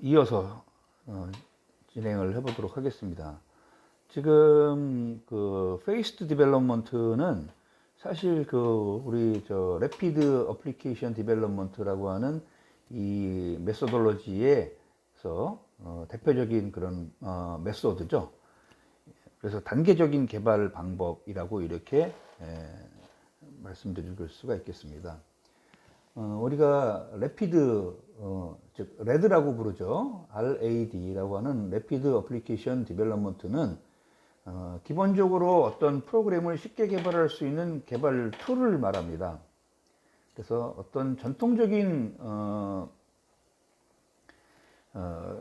이어서 진행을 해보도록 하겠습니다. 지금 그 페이스드 디벨롭먼트는 사실 그 우리 래피드 어플리케이션 디벨롭먼트라고 하는 이 메소돌로지에서 대표적인 그런 메소드죠. 그래서 단계적인 개발 방법이라고 이렇게 말씀드릴 수가 있겠습니다. 우리가 래피드, 즉 레드라고 부르죠. RAD라고 하는 래피드 어플리케이션 디벨롭먼트는 기본적으로 어떤 프로그램을 쉽게 개발할 수 있는 개발 툴을 말합니다. 그래서 어떤 전통적인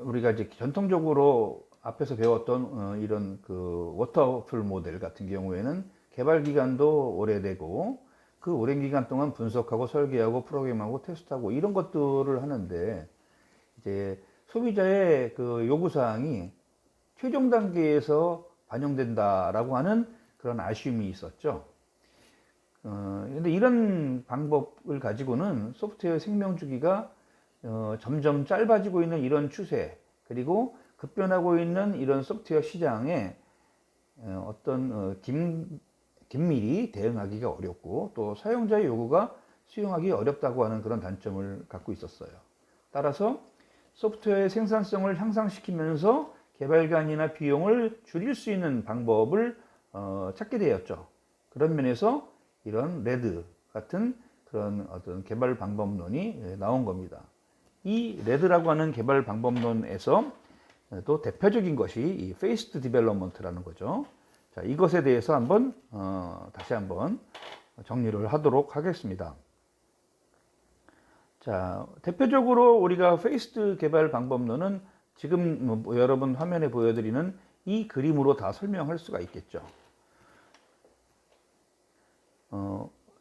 우리가 이제 전통적으로 앞에서 배웠던 이런 그 워터풀 모델 같은 경우에는 개발 기간도 오래되고 그 오랜 기간 동안 분석하고 설계하고 프로그램하고 테스트하고 이런 것들을 하는데, 이제 소비자의 그 요구사항이 최종 단계에서 반영된다라고 하는 그런 아쉬움이 있었죠. 근데 이런 방법을 가지고는 소프트웨어 생명 주기가 점점 짧아지고 있는 이런 추세, 그리고 급변하고 있는 이런 소프트웨어 시장에 어떤 긴밀히 대응하기가 어렵고 또 사용자의 요구가 수용하기 어렵다고 하는 그런 단점을 갖고 있었어요. 따라서 소프트웨어의 생산성을 향상시키면서 개발기간이나 비용을 줄일 수 있는 방법을 찾게 되었죠. 그런 면에서 이런 레드 같은 그런 어떤 개발 방법론이 나온 겁니다. 이 레드라고 하는 개발 방법론에서 또 대표적인 것이 이 페이스드 디벨롭먼트라는 거죠. 자, 이것에 대해서 한번 다시 한번 정리를 하도록 하겠습니다. 자, 대표적으로 우리가 페이스드 개발 방법론은 지금 여러분 화면에 보여드리는 이 그림으로 다 설명할 수가 있겠죠.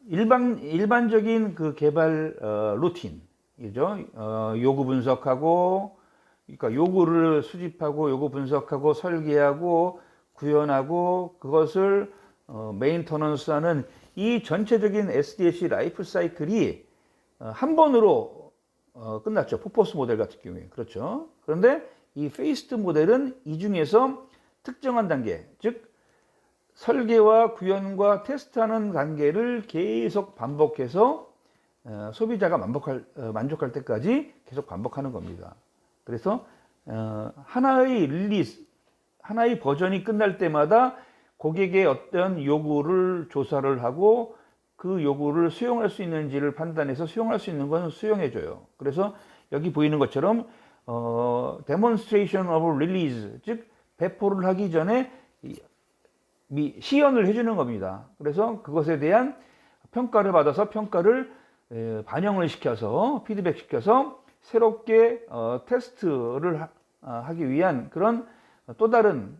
일반적인 그 개발 루틴이죠. 요구 분석하고, 그러니까 요구를 수집하고 요구 분석하고 설계하고 구현하고 그것을 메인터넌스하는 이 전체적인 SDLC 라이프 사이클이 한 번으로 끝났죠. 포포스 모델 같은 경우에. 그렇죠. 그런데 이 페이스드 모델은 이 중에서 특정한 단계, 즉 설계와 구현과 테스트하는 단계를 계속 반복해서 소비자가 만족할 때까지 계속 반복하는 겁니다. 그래서 하나의 릴리스, 하나의 버전이 끝날 때마다 고객의 어떤 요구를 조사를 하고 그 요구를 수용할 수 있는지를 판단해서 수용할 수 있는 것은 수용해줘요. 그래서 여기 보이는 것처럼 demonstration of release, 즉 배포를 하기 전에 시연을 해주는 겁니다. 그래서 그것에 대한 평가를 받아서 평가를 반영을 시켜서 피드백 시켜서 새롭게 테스트를 하기 위한 그런 또 다른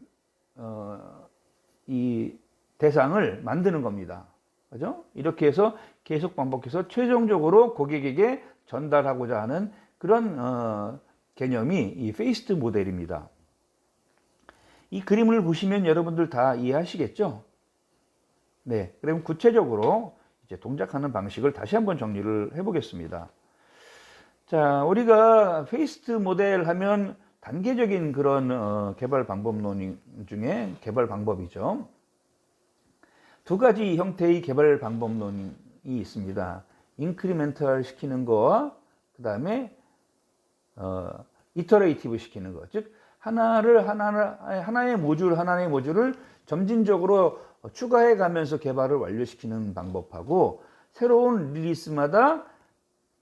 이 대상을 만드는 겁니다. 그죠? 이렇게 해서 계속 반복해서 최종적으로 고객에게 전달하고자 하는 그런 개념이 이 페이스드 모델입니다. 이 그림을 보시면 여러분들 다 이해하시겠죠? 네, 그럼 구체적으로 이제 동작하는 방식을 다시 한번 정리를 해보겠습니다. 자, 우리가 페이스드 모델 하면 단계적인 그런 개발 방법론 중에 개발 방법이죠. 두 가지 형태의 개발 방법론이 있습니다. 인크리멘탈 시키는 거와 그 다음에 이터레이티브 시키는 거. 즉 하나의 모듈을 점진적으로 추가해 가면서 개발을 완료시키는 방법하고, 새로운 릴리스마다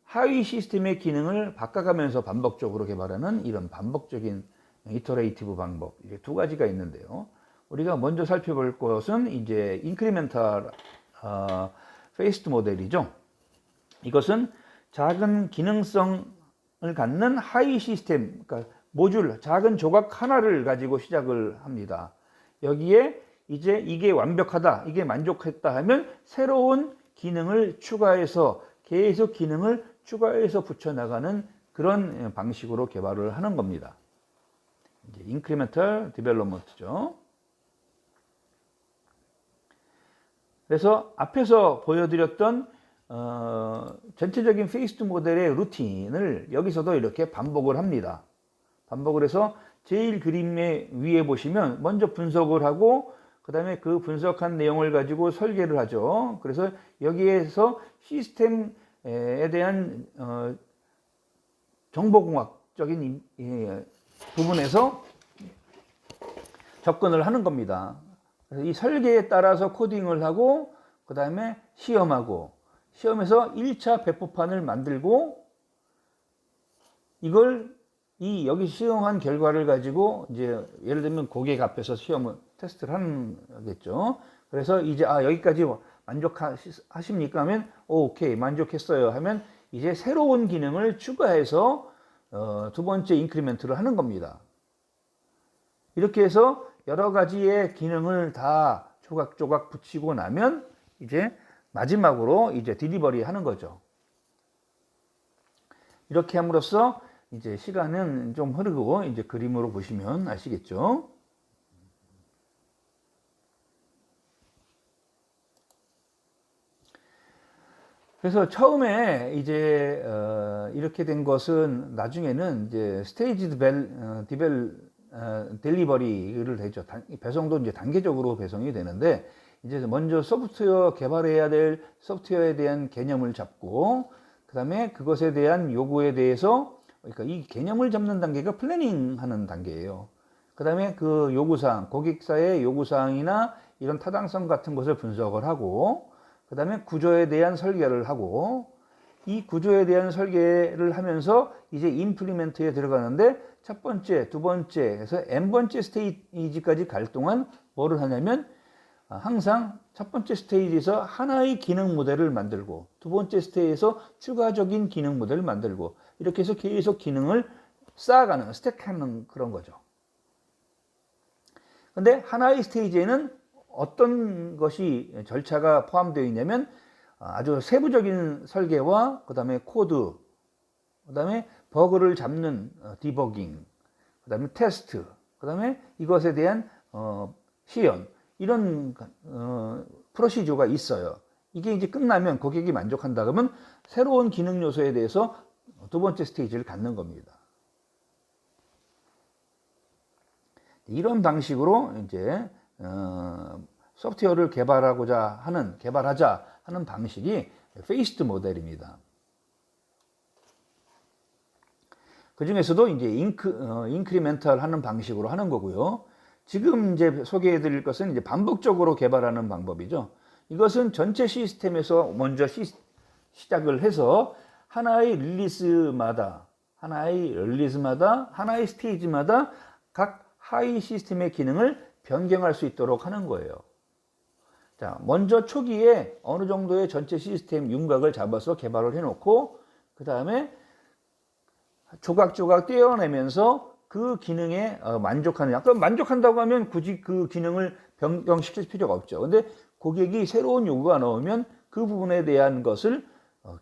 하위 시스템의 기능을 바꿔가면서 반복적으로 개발하는 이런 반복적인 이터레이티브 방법, 이게 두 가지가 있는데요. 우리가 먼저 살펴볼 것은 이제 인크리멘탈 페이스드 모델이죠. 이것은 작은 기능성을 갖는 하위 시스템, 그러니까 모듈, 작은 조각 하나를 가지고 시작을 합니다. 여기에 이제 이게 완벽하다, 이게 만족했다 하면 새로운 기능을 추가해서 계속 기능을 추가해서 붙여나가는 그런 방식으로 개발을 하는 겁니다. 이제 인크리멘탈 디벨롭먼트죠. 그래서 앞에서 보여드렸던 전체적인 페이스드 모델의 루틴을 여기서도 이렇게 반복을 합니다. 반복을 해서 제일 그림의 위에 보시면 먼저 분석을 하고 그 다음에 그 분석한 내용을 가지고 설계를 하죠. 그래서 여기에서 시스템에 대한 정보공학적인 부분에서 접근을 하는 겁니다. 그래서 이 설계에 따라서 코딩을 하고 그 다음에 시험하고 시험에서 1차 배포판을 만들고 이걸 여기 시험한 결과를 가지고 이제 예를 들면 고객 앞에서 시험을 테스트를 하겠죠. 그래서 이제 여기까지 만족하십니까 하면 오케이 만족했어요 하면 이제 새로운 기능을 추가해서 두 번째 인크리멘트를 하는 겁니다. 이렇게 해서 여러 가지의 기능을 다 조각조각 붙이고 나면 이제 마지막으로 이제 딜리버리 하는 거죠. 이렇게 함으로써 이제 시간은 좀 흐르고 이제 그림으로 보시면 아시겠죠. 그래서 처음에 이제 이렇게 된 것은 나중에는 이제 스테이지 딜리버리를 되죠. 배송도 이제 단계적으로 배송이 되는데 이제 먼저 소프트웨어 개발해야 될 소프트웨어에 대한 개념을 잡고 그 다음에 그것에 대한 요구에 대해서 그러니까 이 개념을 잡는 단계가 플래닝 하는 단계예요. 그 다음에 그 요구사항, 고객사의 요구사항이나 이런 타당성 같은 것을 분석을 하고 그 다음에 구조에 대한 설계를 하고 이 구조에 대한 설계를 하면서 이제 임플리멘트에 들어가는데 첫 번째, 두 번째 해서 n번째 스테이지까지 갈 동안 뭐를 하냐면 항상 첫 번째 스테이지에서 하나의 기능 모델을 만들고 두 번째 스테이지에서 추가적인 기능 모델을 만들고 이렇게 해서 계속 기능을 쌓아가는 스택하는 그런 거죠. 근데 하나의 스테이지에는 어떤 것이 절차가 포함되어 있냐면 아주 세부적인 설계와 그 다음에 코드, 그 다음에 버그를 잡는 디버깅, 그 다음에 테스트, 그 다음에 이것에 대한 시연 이런 프로시저가 있어요. 이게 이제 끝나면 고객이 만족한다 그러면 새로운 기능 요소에 대해서 두 번째 스테이지를 갖는 겁니다. 이런 방식으로 이제 소프트웨어를 개발하자 하는 방식이 페이스드 모델입니다. 그 중에서도 이제 인크리멘탈 하는 방식으로 하는 거고요. 지금 이제 소개해 드릴 것은 이제 반복적으로 개발하는 방법이죠. 이것은 전체 시스템에서 먼저 시작을 해서 하나의 릴리즈마다 하나의 스테이지마다 각 하위 시스템의 기능을 변경할 수 있도록 하는 거예요. 자, 먼저 초기에 어느 정도의 전체 시스템 윤곽을 잡아서 개발을 해놓고 그 다음에 조각조각 떼어내면서 그 기능에 만족하는, 약간 만족한다고 하면 굳이 그 기능을 변경시킬 필요가 없죠. 근데 고객이 새로운 요구가 나오면 그 부분에 대한 것을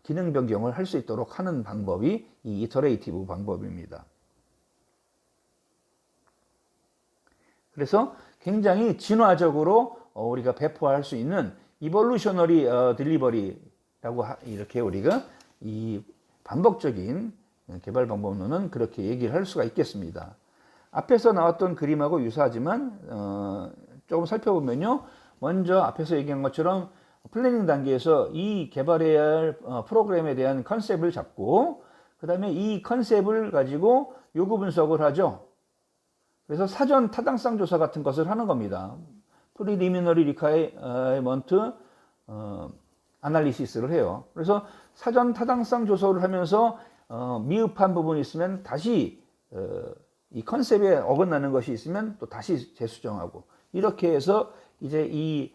기능 변경을 할 수 있도록 하는 방법이 이 이터레이티브 방법입니다. 그래서 굉장히 진화적으로 우리가 배포할 수 있는 이볼루셔너리 딜리버리라고 이렇게 우리가 이 반복적인 개발 방법론은 그렇게 얘기를 할 수가 있겠습니다. 앞에서 나왔던 그림하고 유사하지만 조금 살펴보면요. 먼저 앞에서 얘기한 것처럼 플래닝 단계에서 이 개발해야 할 프로그램에 대한 컨셉을 잡고 그 다음에 이 컨셉을 가지고 요구 분석을 하죠. 그래서 사전 타당성 조사 같은 것을 하는 겁니다. 프리리미너리 리콰이먼트 아날리시스를 해요. 그래서 사전 타당성 조사를 하면서 미흡한 부분이 있으면 다시 이 컨셉에 어긋나는 것이 있으면 또 다시 재수정하고 이렇게 해서 이제 이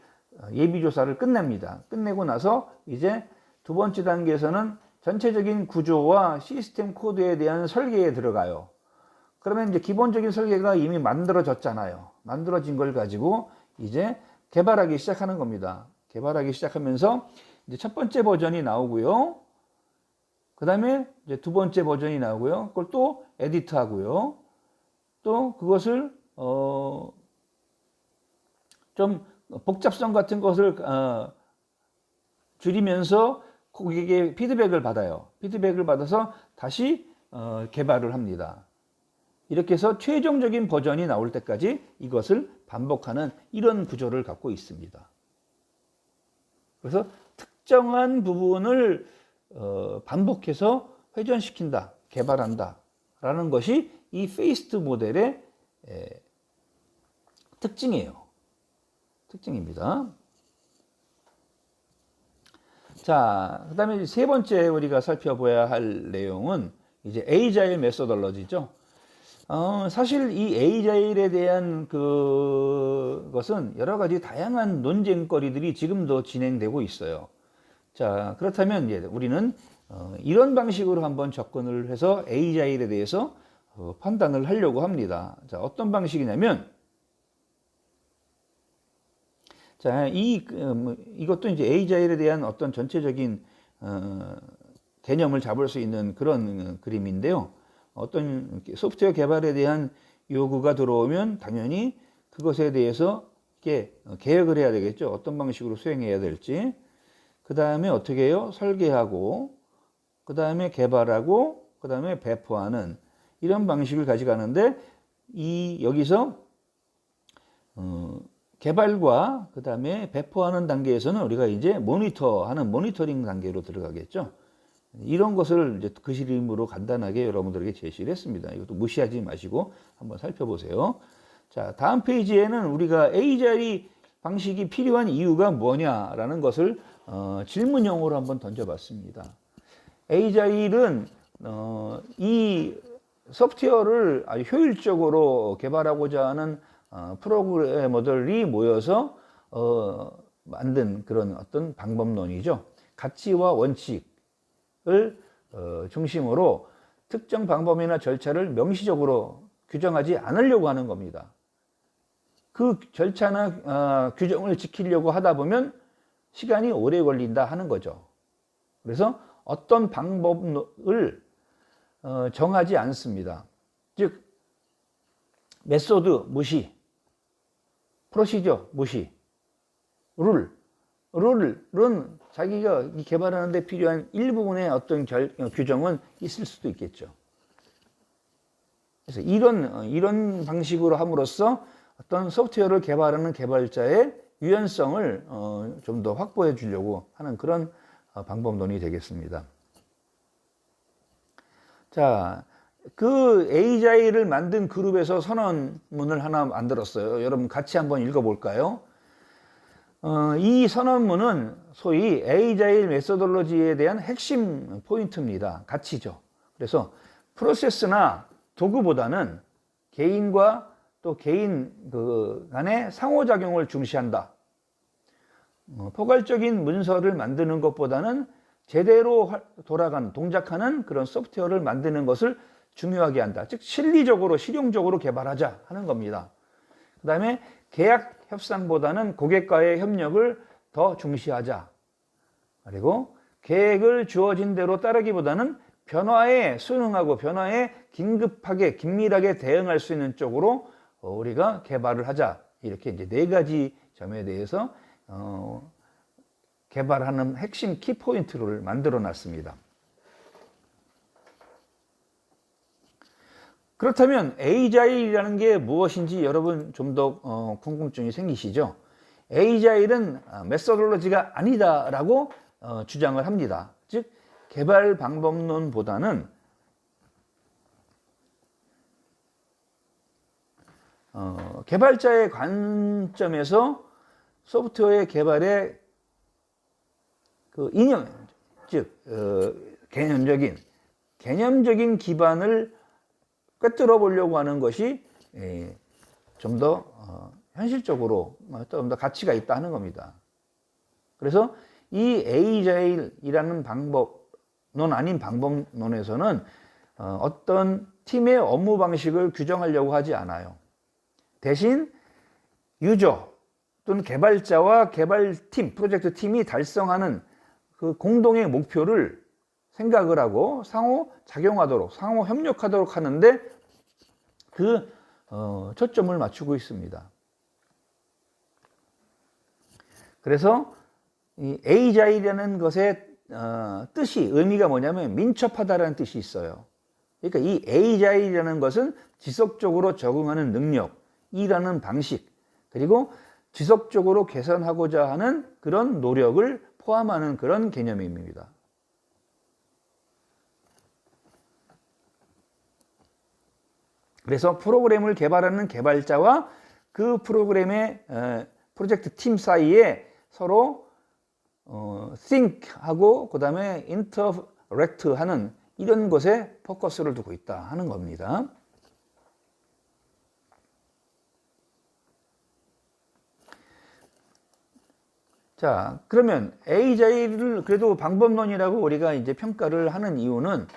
예비 조사를 끝냅니다. 끝내고 나서 이제 두 번째 단계에서는 전체적인 구조와 시스템 코드에 대한 설계에 들어가요. 그러면 이제 기본적인 설계가 이미 만들어졌잖아요. 만들어진 걸 가지고 이제 개발하기 시작하는 겁니다. 개발하기 시작하면서 이제 첫 번째 버전이 나오고요. 그 다음에 이제 두 번째 버전이 나오고요. 그걸 또 에디트 하고요. 또 그것을 좀 복잡성 같은 것을 줄이면서 고객의 피드백을 받아요. 피드백을 받아서 다시 개발을 합니다. 이렇게 해서 최종적인 버전이 나올 때까지 이것을 반복하는 이런 구조를 갖고 있습니다. 그래서 특정한 부분을 반복해서 회전시킨다, 개발한다 라는 것이 이 페이스트 모델의 특징입니다. 자, 그 다음에 세 번째 우리가 살펴봐야 할 내용은 이제 에이자일 메소덜러지죠. 사실 이 에이자일에 대한 그것은 여러 가지 다양한 논쟁거리들이 지금도 진행되고 있어요. 자, 그렇다면 이제 우리는 이런 방식으로 한번 접근을 해서 에이자일에 대해서 판단을 하려고 합니다. 자, 어떤 방식이냐면, 자, 이것도 이제 에이자일에 대한 어떤 전체적인 개념을 잡을 수 있는 그런 그림인데요. 어떤 소프트웨어 개발에 대한 요구가 들어오면 당연히 그것에 대해서 계획을 해야 되겠죠. 어떤 방식으로 수행해야 될지. 그 다음에 어떻게 해요? 설계하고, 그 다음에 개발하고, 그 다음에 배포하는 이런 방식을 가져가는데, 여기서 개발과 그 다음에 배포하는 단계에서는 우리가 이제 모니터링 단계로 들어가겠죠. 이런 것을 이제 그 그림으로 간단하게 여러분들에게 제시를 했습니다. 이것도 무시하지 마시고 한번 살펴보세요. 자, 다음 페이지에는 우리가 에이자일 방식이 필요한 이유가 뭐냐라는 것을 질문형으로 한번 던져봤습니다. 에이자일은 이 소프트웨어를 아주 효율적으로 개발하고자 하는 프로그래머들이 모여서 만든 그런 어떤 방법론이죠. 가치와 원칙을 중심으로 특정 방법이나 절차를 명시적으로 규정하지 않으려고 하는 겁니다. 그 절차나 규정을 지키려고 하다 보면 시간이 오래 걸린다 하는 거죠. 그래서 어떤 방법을 정하지 않습니다. 즉 메소드 무시, 프로시저 무시, 룰은 자기가 개발하는 데 필요한 일부분의 어떤 규정은 있을 수도 있겠죠. 그래서 이런 방식으로 함으로써 어떤 소프트웨어를 개발하는 개발자의 유연성을 좀 더 확보해 주려고 하는 그런 방법론이 되겠습니다. 자, 그 에이자일을 만든 그룹에서 선언문을 하나 만들었어요. 여러분 같이 한번 읽어볼까요? 이 선언문은 소위 에이자일 메소돌로지에 대한 핵심 포인트입니다. 가치죠. 그래서 프로세스나 도구보다는 개인과 또 개인 간의 상호작용을 중시한다. 포괄적인 문서를 만드는 것보다는 제대로 동작하는 그런 소프트웨어를 만드는 것을 중요하게 한다. 즉 실리적으로 실용적으로 개발하자 하는 겁니다. 그 다음에 계약 협상보다는 고객과의 협력을 더 중시하자. 그리고 계획을 주어진 대로 따르기보다는 변화에 순응하고 변화에 긴급하게 긴밀하게 대응할 수 있는 쪽으로 우리가 개발을 하자. 이렇게 이제 네 가지 점에 대해서 개발하는 핵심 키포인트를 만들어 놨습니다. 그렇다면 에이자일이라는 게 무엇인지 여러분 좀 더 궁금증이 생기시죠? 에이자일은 메소돌로지가 아니다라고 주장을 합니다. 즉 개발 방법론보다는 개발자의 관점에서 소프트웨어 개발의 그 이념, 즉 개념적인 기반을 꿰뚫어 보려고 하는 것이 좀 더 현실적으로 좀 더 가치가 있다 하는 겁니다. 그래서 이 에이자일이라는 방법론 아닌 방법론에서는 어떤 팀의 업무 방식을 규정하려고 하지 않아요. 대신 유저 또는 개발자와 개발팀, 프로젝트 팀이 달성하는 그 공동의 목표를 생각을 하고 상호 작용하도록, 상호 협력하도록 하는데 그 초점을 맞추고 있습니다. 그래서 이 에이자일이라는 것의 의미가 뭐냐면 민첩하다라는 뜻이 있어요. 그러니까 이 에이자일이라는 것은 지속적으로 적응하는 능력, 일하는 방식, 그리고 지속적으로 개선하고자 하는 그런 노력을 포함하는 그런 개념입니다. 그래서 프로그램을 개발하는 개발자와 그 프로그램의 프로젝트 팀 사이에 서로 think하고 그 다음에 interact하는 이런 것에 포커스를 두고 있다 하는 겁니다. 자, 그러면 에이자일을 그래도 방법론이라고 우리가 이제 평가를 하는 이유는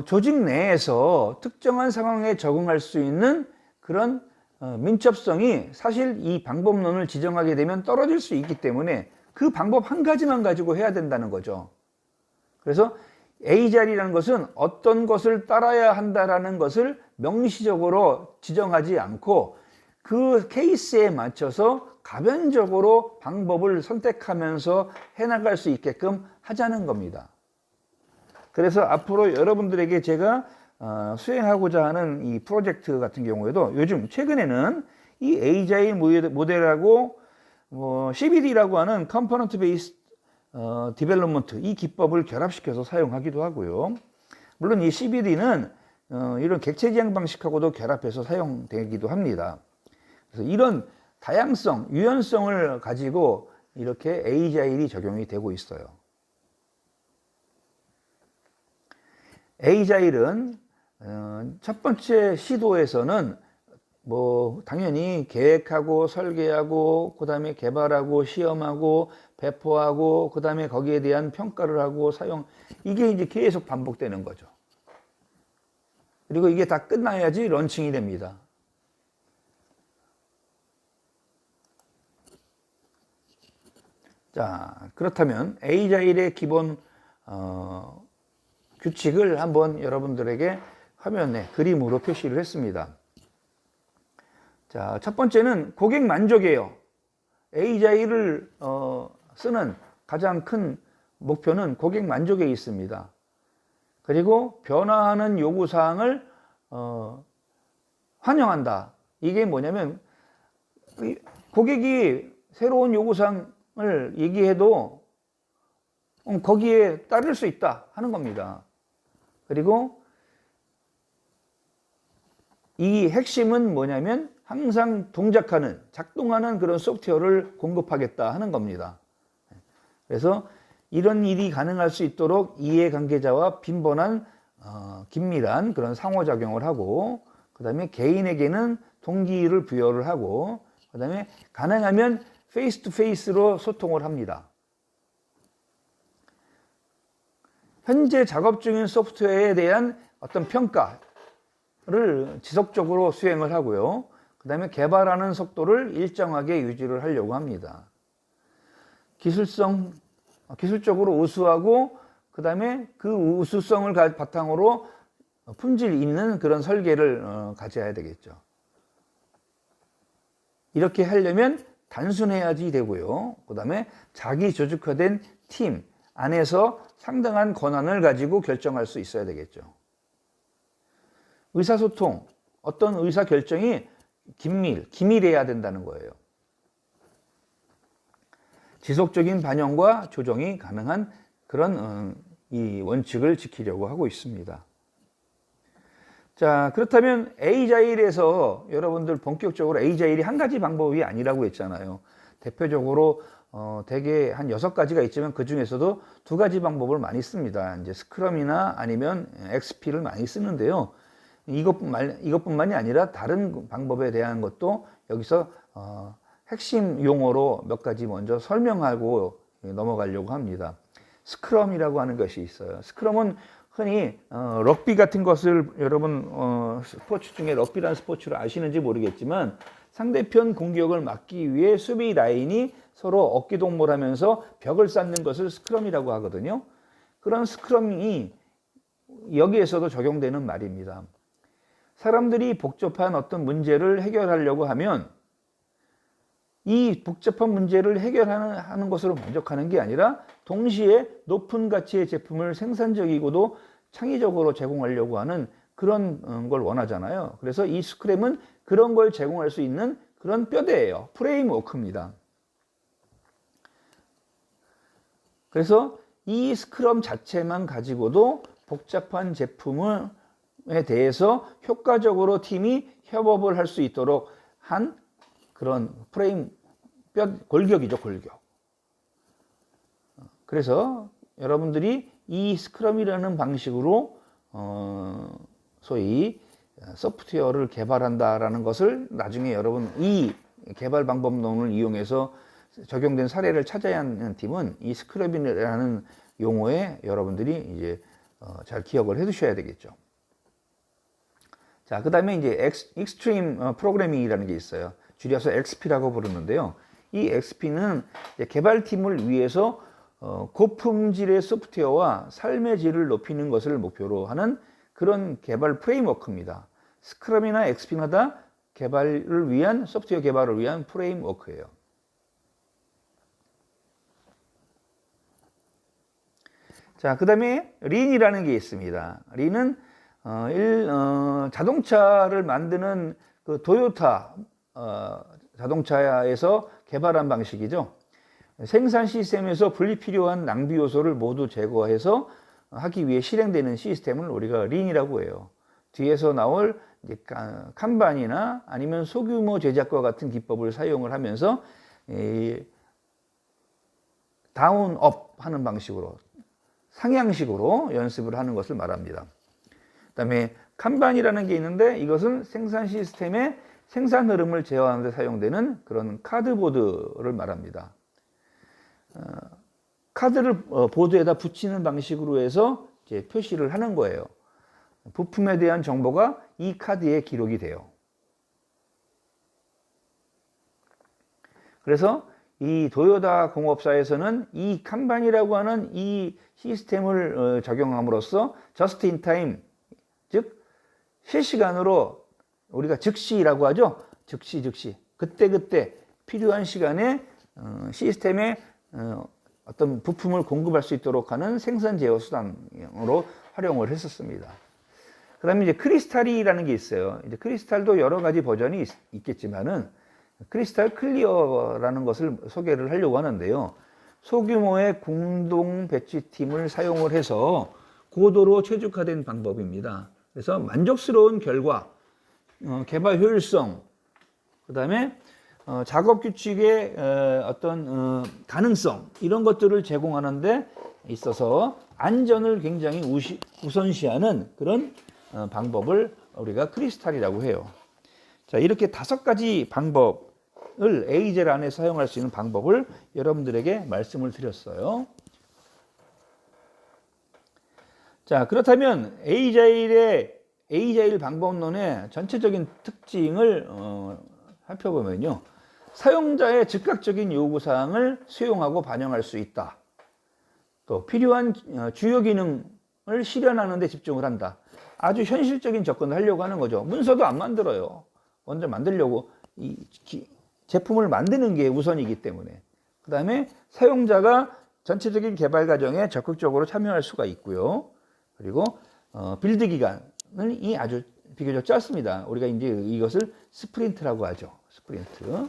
조직 내에서 특정한 상황에 적응할 수 있는 그런 민첩성이 사실 이 방법론을 지정하게 되면 떨어질 수 있기 때문에 그 방법 한 가지만 가지고 해야 된다는 거죠. 그래서 A자리라는 것은 어떤 것을 따라야 한다라는 것을 명시적으로 지정하지 않고 그 케이스에 맞춰서 가변적으로 방법을 선택하면서 해나갈 수 있게끔 하자는 겁니다. 그래서 앞으로 여러분들에게 제가 수행하고자 하는 이 프로젝트 같은 경우에도 요즘 최근에는 이 에이자일 모델하고 CBD라고 하는 Component Based Development 이 기법을 결합시켜서 사용하기도 하고요. 물론 이 CBD는 이런 객체 지향 방식하고도 결합해서 사용되기도 합니다. 그래서 이런 다양성, 유연성을 가지고 이렇게 에이자일이 적용이 되고 있어요. 에이자일은 첫 번째 시도에서는 당연히 계획하고 설계하고 그 다음에 개발하고 시험하고 배포하고 그 다음에 거기에 대한 평가를 하고 사용 이게 이제 계속 반복되는 거죠. 그리고 이게 다 끝나야지 런칭이 됩니다. 자, 그렇다면 에이자일의 기본 규칙을 한번 여러분들에게 화면에 그림으로 표시를 했습니다. 자, 첫 번째는 고객 만족이에요. 에이자일을 쓰는 가장 큰 목표는 고객 만족에 있습니다. 그리고 변화하는 요구사항을 환영한다. 이게 뭐냐면 고객이 새로운 요구사항을 얘기해도 거기에 따를 수 있다 하는 겁니다. 그리고 이 핵심은 뭐냐면 항상 동작하는, 작동하는 그런 소프트웨어를 공급하겠다 하는 겁니다. 그래서 이런 일이 가능할 수 있도록 이해관계자와 빈번한 긴밀한 그런 상호작용을 하고 그 다음에 개인에게는 동기를 부여를 하고 그 다음에 가능하면 페이스 투 페이스로 소통을 합니다. 현재 작업 중인 소프트웨어에 대한 어떤 평가를 지속적으로 수행을 하고요. 그 다음에 개발하는 속도를 일정하게 유지를 하려고 합니다. 기술적으로 우수하고 그 다음에 그 우수성을 바탕으로 품질 있는 그런 설계를 가져야 되겠죠. 이렇게 하려면 단순해야지 되고요. 그 다음에 자기 조직화된 팀 안에서 상당한 권한을 가지고 결정할 수 있어야 되겠죠. 의사소통, 어떤 의사결정이 기밀해야 된다는 거예요. 지속적인 반영과 조정이 가능한 그런 이 원칙을 지키려고 하고 있습니다. 자, 그렇다면 에이자일에서 여러분들 본격적으로 에이자일이 한 가지 방법이 아니라고 했잖아요. 대표적으로 대개 한 6가지가 있지만 그 중에서도 2가지 방법을 많이 씁니다. 이제 스크럼이나 아니면 XP를 많이 쓰는데요. 이것뿐만이 아니라 다른 방법에 대한 것도 여기서 핵심 용어로 몇 가지 먼저 설명하고 넘어가려고 합니다. 스크럼이라고 하는 것이 있어요. 스크럼은 흔히 럭비 같은 것을 여러분 스포츠 중에 럭비라는 스포츠를 아시는지 모르겠지만 상대편 공격을 막기 위해 수비 라인이 서로 어깨동무하면서 벽을 쌓는 것을 스크럼이라고 하거든요. 그런 스크럼이 여기에서도 적용되는 말입니다. 사람들이 복잡한 어떤 문제를 해결하려고 하면 이 복잡한 문제를 해결하는 것으로 만족하는 게 아니라 동시에 높은 가치의 제품을 생산적이고도 창의적으로 제공하려고 하는 그런 걸 원하잖아요. 그래서 이 스크램은 그런 걸 제공할 수 있는 그런 뼈대예요. 프레임워크입니다. 그래서 이 스크럼 자체만 가지고도 복잡한 제품에 대해서 효과적으로 팀이 협업을 할 수 있도록 한 그런 프레임 골격이죠, 골격. 그래서 여러분들이 이 스크럼이라는 방식으로 소위 소프트웨어를 개발한다라는 것을 나중에 여러분 이 개발 방법론을 이용해서 적용된 사례를 찾아야 하는 팀은 이 스크럼이라는 용어에 여러분들이 이제 잘 기억을 해 두셔야 되겠죠. 자, 그 다음에 이제 익스트림 프로그래밍이라는 게 있어요. 줄여서 XP라고 부르는데요. 이 XP는 개발팀을 위해서 고품질의 소프트웨어와 삶의 질을 높이는 것을 목표로 하는 그런 개발 프레임워크입니다. 스크럼이나 XP마다 개발을 위한 소프트웨어 개발을 위한 프레임워크예요. 자, 그 다음에 린이라는 게 있습니다. 린은 자동차를 만드는 그 도요타 자동차에서 개발한 방식이죠. 생산 시스템에서 분리필요한 낭비 요소를 모두 제거해서 하기 위해 실행되는 시스템을 우리가 린이라고 해요. 뒤에서 나올 이제 칸반이나 아니면 소규모 제작과 같은 기법을 사용을 하면서 다운업 하는 방식으로 상향식으로 연습을 하는 것을 말합니다. 그 다음에 칸반이라는 게 있는데 이것은 생산 시스템의 생산 흐름을 제어하는 데 사용되는 그런 카드보드를 말합니다. 카드를 보드에다 붙이는 방식으로 해서 이제 표시를 하는 거예요. 부품에 대한 정보가 이 카드에 기록이 돼요. 그래서 이 도요타 공업사에서는 이 칸반이라고 하는 이 시스템을 적용함으로써 just in time, 즉 실시간으로 우리가 즉시라고 하죠. 즉시 그때 필요한 시간에 시스템에 어떤 부품을 공급할 수 있도록 하는 생산 제어 수단으로 활용을 했었습니다. 그 다음에 이제 크리스탈이라는 게 있어요. 이제 크리스탈도 여러 가지 버전이 있겠지만은 크리스탈 클리어라는 것을 소개를 하려고 하는데요. 소규모의 공동 배치팀을 사용을 해서 고도로 최적화된 방법입니다. 그래서 만족스러운 결과, 개발 효율성, 그 다음에 작업 규칙의 어떤 가능성 이런 것들을 제공하는 데 있어서 안전을 굉장히 우선시하는 그런 방법을 우리가 크리스탈이라고 해요. 자, 이렇게 5가지 방법을 에이젤 안에 사용할 수 있는 방법을 여러분들에게 말씀을 드렸어요. 자, 그렇다면 에이자일 방법론의 전체적인 특징을 살펴보면요. 사용자의 즉각적인 요구사항을 수용하고 반영할 수 있다. 또 필요한 주요 기능을 실현하는 데 집중을 한다. 아주 현실적인 접근을 하려고 하는 거죠. 문서도 안 만들어요. 먼저 만들려고 이 제품을 만드는 게 우선이기 때문에. 그 다음에 사용자가 전체적인 개발 과정에 적극적으로 참여할 수가 있고요. 그리고 빌드 기간이 아주 비교적 짧습니다. 우리가 이제 이것을 스프린트라고 하죠. 스프린트.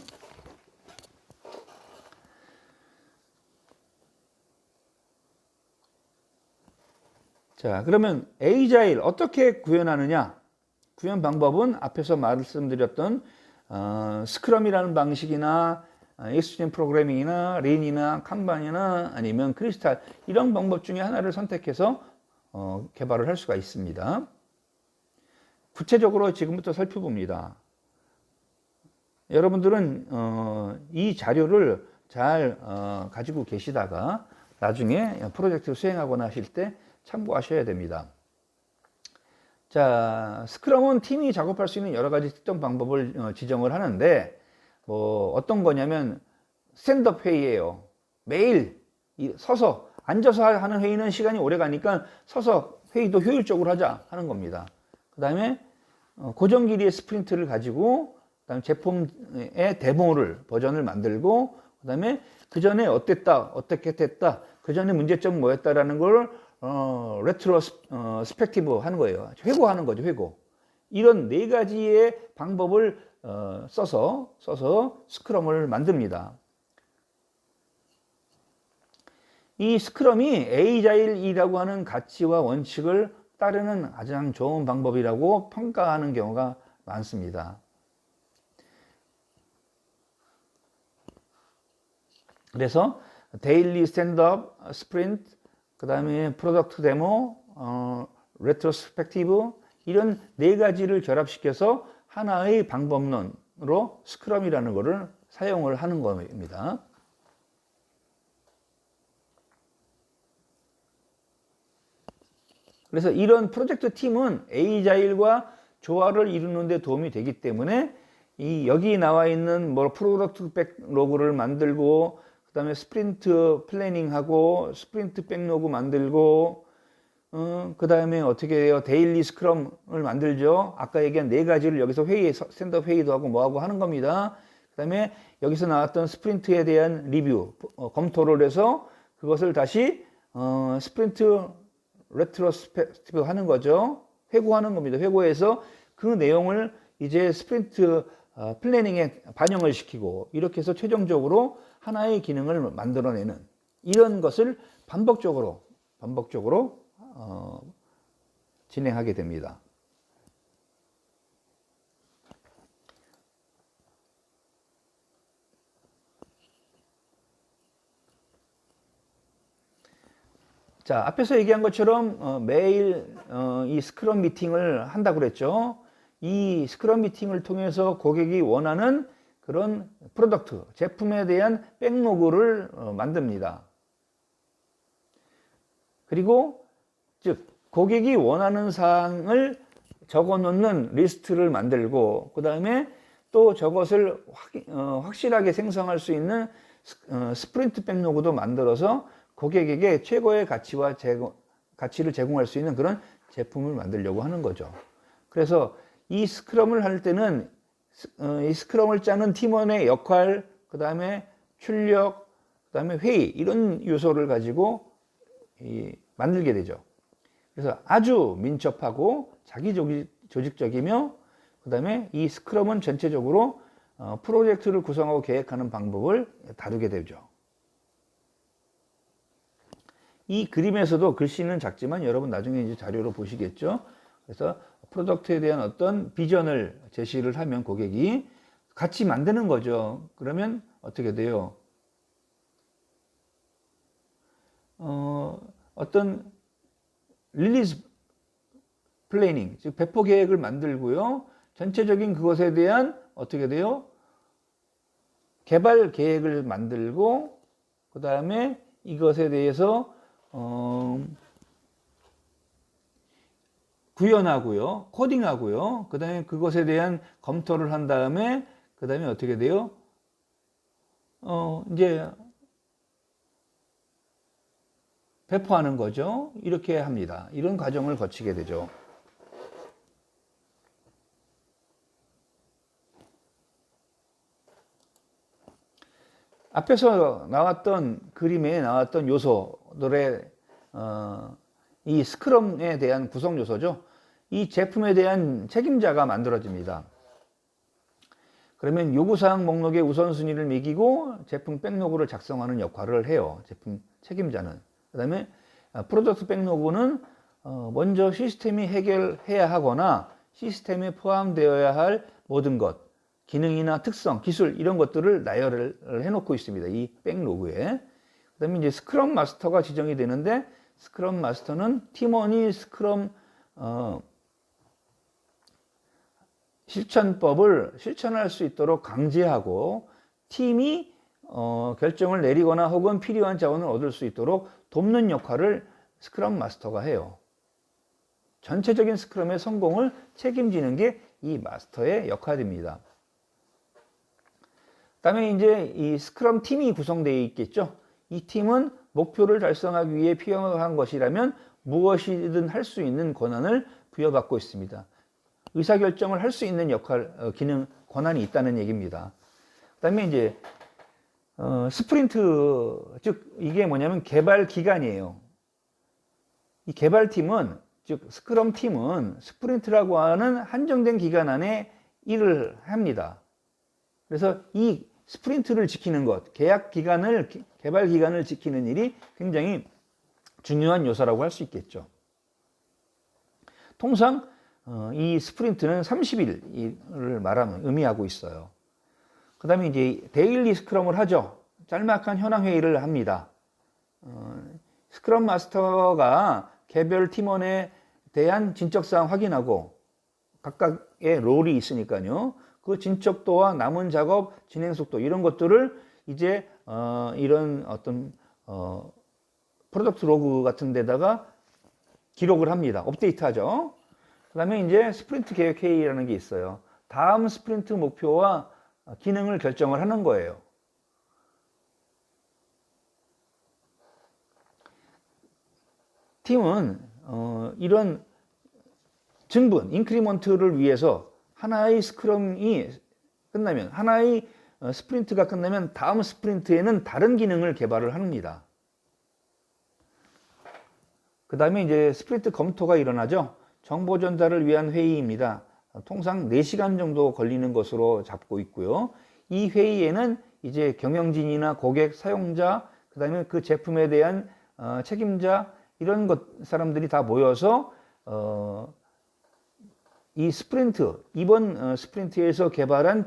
자, 그러면 에이자일 어떻게 구현하느냐? 구현 방법은 앞에서 말씀드렸던 스크럼이라는 방식이나 익스트림 프로그래밍이나 린이나 칸반이나 아니면 크리스탈 이런 방법 중에 하나를 선택해서 개발을 할 수가 있습니다. 구체적으로 지금부터 살펴봅니다. 여러분들은 이 자료를 잘 가지고 계시다가 나중에 프로젝트를 수행하거나 하실 때 참고하셔야 됩니다. 자, 스크럼은 팀이 작업할 수 있는 여러 가지 특정 방법을 지정을 하는데 뭐 어떤 거냐면 스탠드업 회의예요. 매일 서서 앉아서 하는 회의는 시간이 오래 가니까 서서 회의도 효율적으로 하자 하는 겁니다. 그 다음에 고정 길이의 스프린트를 가지고 그다음에 제품의 데모를 버전을 만들고 그다음에 그 전에 어땠다 어떻게 됐다 그 전에 문제점은 뭐였다라는 걸 레트로스펙티브 하는 거예요. 회고하는 거죠, 회고. 이런 네 가지의 방법을 써서 스크럼을 만듭니다. 이 스크럼이 에이자일이라고 하는 가치와 원칙을 따르는 가장 좋은 방법이라고 평가하는 경우가 많습니다. 그래서 데일리 스탠드업, 스프린트, 그 다음에 프로덕트 데모, 레트로스펙티브 이런 네 가지를 결합시켜서 하나의 방법론으로 스크럼이라는 것을 사용을 하는 겁니다. 그래서 이런 프로젝트 팀은 에이자일과 조화를 이루는 데 도움이 되기 때문에 여기 나와 있는 뭐 프로덕트 백로그를 만들고 그 다음에 스프린트 플래닝하고 스프린트 백로그 만들고 그 다음에 어떻게 해요? 데일리 스크럼을 만들죠. 아까 얘기한 네 가지를 여기서 스탠드업 회의도 하고 뭐하고 하는 겁니다. 그 다음에 여기서 나왔던 스프린트에 대한 리뷰, 검토를 해서 그것을 다시 스프린트 레트로스펙티브 하는 거죠. 회고하는 겁니다. 회고해서 그 내용을 이제 스프린트 플래닝에 반영을 시키고 이렇게 해서 최종적으로 하나의 기능을 만들어내는 이런 것을 반복적으로 진행하게 됩니다. 자, 앞에서 얘기한 것처럼 매일 이 스크럼 미팅을 한다고 그랬죠. 이 스크럼 미팅을 통해서 고객이 원하는 그런 프로덕트, 제품에 대한 백로그를 만듭니다. 그리고 즉 고객이 원하는 사항을 적어 놓는 리스트를 만들고 그 다음에 또 저것을 확실하게 생성할 수 있는 스프린트 백로그도 만들어서 고객에게 최고의 가치를 제공할 수 있는 그런 제품을 만들려고 하는 거죠. 그래서 이 스크럼을 할 때는 이 스크럼을 짜는 팀원의 역할, 그 다음에 출력, 그 다음에 회의 이런 요소를 가지고 만들게 되죠. 그래서 아주 민첩하고 자기 조직적이며 그 다음에 이 스크럼은 전체적으로 프로젝트를 구성하고 계획하는 방법을 다루게 되죠. 이 그림에서도 글씨는 작지만 여러분 나중에 이제 자료로 보시겠죠. 그래서 프로덕트에 대한 어떤 비전을 제시를 하면 고객이 같이 만드는 거죠. 그러면 어떻게 돼요? 어떤 릴리즈 플래닝, 즉 배포 계획을 만들고요. 전체적인 그것에 대한 어떻게 돼요? 개발 계획을 만들고 그 다음에 이것에 대해서 구현하고요, 코딩하고요. 그 다음에 그것에 대한 검토를 한 다음에 그 다음에 어떻게 돼요? 이제 배포하는 거죠. 이렇게 합니다. 이런 과정을 거치게 되죠. 앞에서 나왔던 그림에 나왔던 요소들의 이 스크럼에 대한 구성 요소죠. 이 제품에 대한 책임자가 만들어집니다. 그러면 요구사항 목록의 우선순위를 매기고 제품 백로그를 작성하는 역할을 해요. 제품 책임자는. 그 다음에 프로덕트 백로그는 먼저 시스템이 해결해야 하거나 시스템에 포함되어야 할 모든 것, 기능이나 특성, 기술 이런 것들을 나열을 해놓고 있습니다. 이 백로그에. 그 다음에 이제 스크럼 마스터가 지정이 되는데 스크럼 마스터는 팀원이 스크럼 실천법을 실천할 수 있도록 강제하고 팀이 결정을 내리거나 혹은 필요한 자원을 얻을 수 있도록 돕는 역할을 스크럼 마스터가 해요. 전체적인 스크럼의 성공을 책임지는 게 이 마스터의 역할입니다. 그다음에 이제 이 스크럼 팀이 구성되어 있겠죠. 이 팀은 목표를 달성하기 위해 필요한 것이라면 무엇이든 할 수 있는 권한을 부여받고 있습니다. 의사결정을 할 수 있는 역할, 기능, 권한이 있다는 얘기입니다. 그 다음에 이제 스프린트, 즉 이게 뭐냐면 개발 기간이에요. 이 개발팀은, 즉 스크럼 팀은 스프린트라고 하는 한정된 기간 안에 일을 합니다. 그래서 이 스프린트를 지키는 것, 계약 기간을, 개발 기간을 지키는 일이 굉장히 중요한 요소라고 할 수 있겠죠. 통상 이 스프린트는 30일을 의미하고 있어요. 그 다음에 이제 데일리 스크럼을 하죠. 짤막한 현황 회의를 합니다. 스크럼 마스터가 개별 팀원에 대한 진척사항 확인하고, 각각의 롤이 있으니까요. 그 진척도와 남은 작업 진행 속도, 이런 것들을 이제 이런 어떤 프로덕트 로그 같은 데다가 기록을 합니다. 업데이트하죠. 그 다음에 이제 스프린트 계획 회의라는 게 있어요. 다음 스프린트 목표와 기능을 결정을 하는 거예요. 팀은 이런 증분, 인크리먼트를 위해서 하나의 스크럼이 끝나면, 하나의 스프린트가 끝나면 다음 스프린트에는 다른 기능을 개발을 합니다. 그 다음에 이제 스프린트 검토가 일어나죠. 정보 전달을 위한 회의입니다. 통상 4시간 정도 걸리는 것으로 잡고 있고요. 이 회의에는 이제 경영진이나 고객, 사용자, 그 다음에 그 제품에 대한 책임자, 이런 사람들이 다 모여서 이 스프린트, 이번 스프린트에서 개발한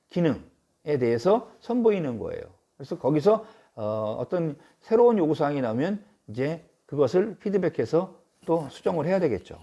기능에 대해서 선보이는 거예요. 그래서 거기서 어떤 새로운 요구사항이 나오면 이제 그것을 피드백해서 또 수정을 해야 되겠죠.